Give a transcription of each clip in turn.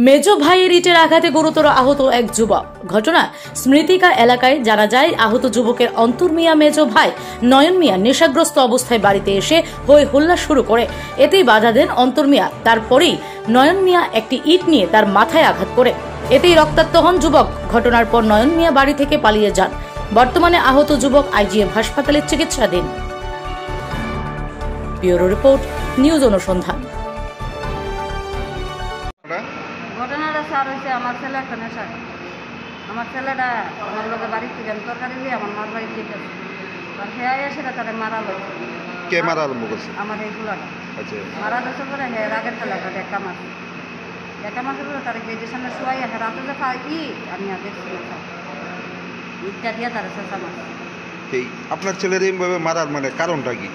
মেজো ভাইয়ের ইটের আঘাতে গুরুতর আহত এক যুবক। ঘটনা স্মৃতিকা এলাকায়। জানা যায়, আহত যুবকের অন্তর মিয়া মেজো ভাই নয়ন মিয়া নেশাগ্রস্ত অবস্থায় বাড়িতে এসে হই হুল্লা শুরু করে। এতেই বাধা দেন অন্তর মিয়া। তারপরেই নয়ন মিয়া একটি ইট নিয়ে তার মাথায় আঘাত করে। এতেই রক্তাক্ত হন যুবক। ঘটনার পর নয়ন মিয়া বাড়ি থেকে পালিয়ে যান। বর্তমানে আহত যুবক আইজিএম হাসপাতালে চিকিৎসাধীন। ব্যুরো রিপোর্ট, নিউজ অনুসন্ধান। ঘটনাটা স্যার হয়েছে, আমার ছেলে একটা নেশা। আমার ছেলেটা আমার লোকে বাড়ির থেকে তরকারি দিয়ে আমার মার বাড়ি থেকে আর হ্যাঁ সেটা তারা মারা হয়েছে। কে মারা আরম্ভ করছে? আমার এই ফুলাটা আচ্ছা, মারা যাচ্ছে পরে হ্যাঁ রাগের ছেলেটা একটা মাসের পরে তারা গেটের সামনে শোয়াই হ্যাঁ রাতে যে খাই আমি আর দেখছিলাম স্যার ইটটা দিয়ে তারা শেষা মাছ। এই আপনার ছেলের এইভাবে মারার মানে কারণটা কি?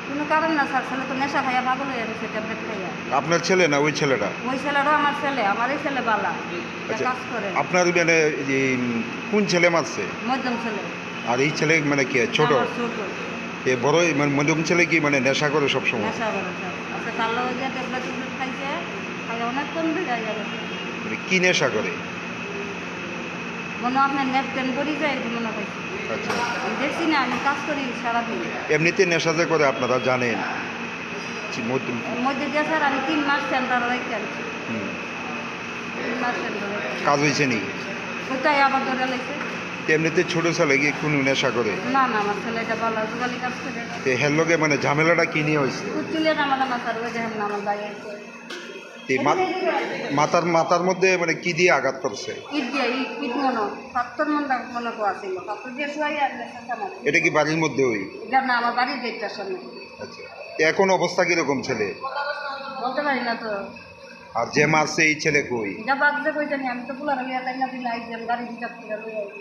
কোনো কারণ না স্যার, ছেলে তো নেশা খাইয়া পাগল হয়ে গেছে ট্যাবলেট খাইয়া। আপনার ছেলে না ওই ছেলেটা? ওই ছেলেটাও আমার ছেলে, আমারই ছেলে বালা আচ্ছা, কাজ করে। আপনার মানে কোন ছেলে মারছে? মধ্যম ছেলে। আর এই ছেলে মানে কি ছোট? ছোট। এ বড় মানে মধ্যম ছেলে কি মানে নেশা করে সবসময়? নেশা করে স্যার। আচ্ছা তার লগে গিয়ে ট্যাবলেট খাইছে, খাইয়া অনেক কমবে যায় যাবে। মানে কি নেশা করে? মনে আপনার নেপটেন করি যায় মনে পাইছি। আচ্ছা, আমি দেখছি না, আমি কাজ করি সারাদিন। এমনিতে নেশা যে করে আপনারা জানেন? এর মধ্যে দিয়ে স্যার আমি 3 মাস সেন্টারে রেখে আনছি। 3 মাস সেন্টারে কাজ হয়েছে নি? কোথায় আবার ধরে লেগেছে। এমনিতে ছোট ছেলে কি কোনো নেশা করে? না না, আমার ছেলেটা ভালো জোগালি কাজ করে। হের লগে মানে ঝামেলাটা কি নিয়ে হয়েছে? কুচিলের আমার স্যার ওই দেখেন না আমার বাইরে এই মাথার মধ্যে মানে কি দিয়ে আঘাত করছে? ইট দিয়ে ইট মনে 70 মনে করা ছিল। 70 দিয়ে শোয়াই আর এটা কি বাড়ির মধ্যে ওই? এটা না, আমার বাড়ির গেটটার সামনে। আচ্ছা, এখন অবস্থা কিরকম ছেলে? বলতে পারি না তো। আর যে মারছে এই ছেলে কই? যা বাগছে কই জানি, আমি তো পুলার লিয়া তাই না দিন আইছি, আমি গাড়ি পিকআপ করে লই আইছি।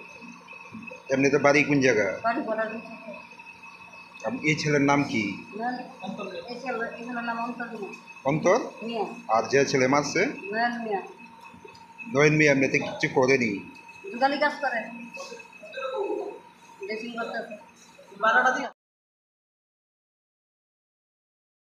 এমনিতে বাড়ি কোন জায়গা? বাড়ি বড়ার এই ছেলের নাম কি? এই ছেলের নাম অন্তর অন্তর। মিয়া। আর যে ছেলে মারছে? নয়ন মিয়া। নয়ন মিয়া এমনিতে কিছু করেনি? জোগালি কাজ করে। ড্রেসিং করতে